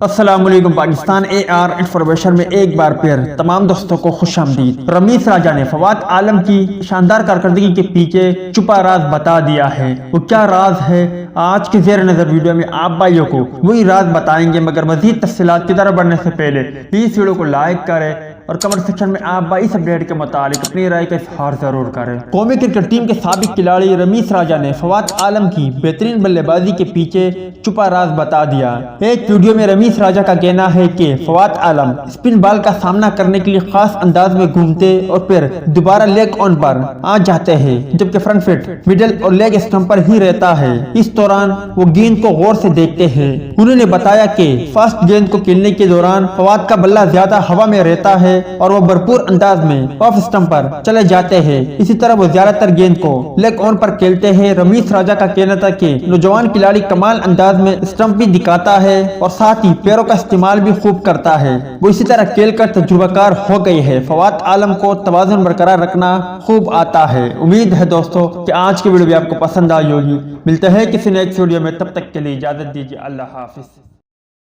السلام علیکم پاکستان انفارمیشن میں ایک بار پھر تمام دوستوں کو خوش آمدید۔ رامیز راجہ نے فواد عالم کی شاندار کارکردگی کے پیچھے چھپا راز بتا دیا ہے۔ وہ کیا راز ہے؟ آج کے زیر نظر ویڈیو میں آپ بھائیوں کو وہی راز بتائیں گے، مگر مزید تفصیلات کی طرف بڑھنے سے پہلے پلیز ویڈیو کو لائک کریں اور کمنٹ سیکشن میں آپ بھائی اس اپڈیٹ کے متعلق اپنی رائے کا اظہار ضرور کریں۔ قومی کرکٹ ٹیم کے سابق کھلاڑی رامیز راجہ نے فواد عالم کی بہترین بلے بازی کے پیچھے چھپا راز بتا دیا۔ ایک ویڈیو میں رامیز راجہ کا کہنا ہے کہ فواد عالم اسپن بال کا سامنا کرنے کے لیے خاص انداز میں گھومتے اور پھر دوبارہ لیگ آن پر آ جاتے ہیں، جبکہ فرنٹ فٹ، مڈل اور لیگ اسٹمپ پر ہی رہتا ہے۔ اس دوران وہ گیند کو غور سے دیکھتے ہیں۔ انہوں نے بتایا کہ فاسٹ گیند کو کھیلنے کے دوران فواد کا بلہ زیادہ ہوا میں رہتا ہے اور وہ بھرپور انداز میں آف اسٹمپ پر چلے جاتے ہیں۔ اسی طرح وہ زیادہ تر گیند کو لیگ آن پر کھیلتے ہیں۔ رامیز راجہ کا کہنا تھا کہ نوجوان کھلاڑی کمال انداز میں اسٹمپ بھی دکھاتا ہے اور ساتھ ہی پیروں کا استعمال بھی خوب کرتا ہے۔ وہ اسی طرح کھیل کر تجربہ کار ہو گئے ہیں۔ فواد عالم کو توازن برقرار رکھنا خوب آتا ہے۔ امید ہے دوستوں کہ آج کی ویڈیو بھی آپ کو پسند آئی ہوگی۔ ملتے ہیں کسی نیکسٹ ویڈیو میں، تب تک کے لیے اجازت دیجیے۔ اللہ حافظ۔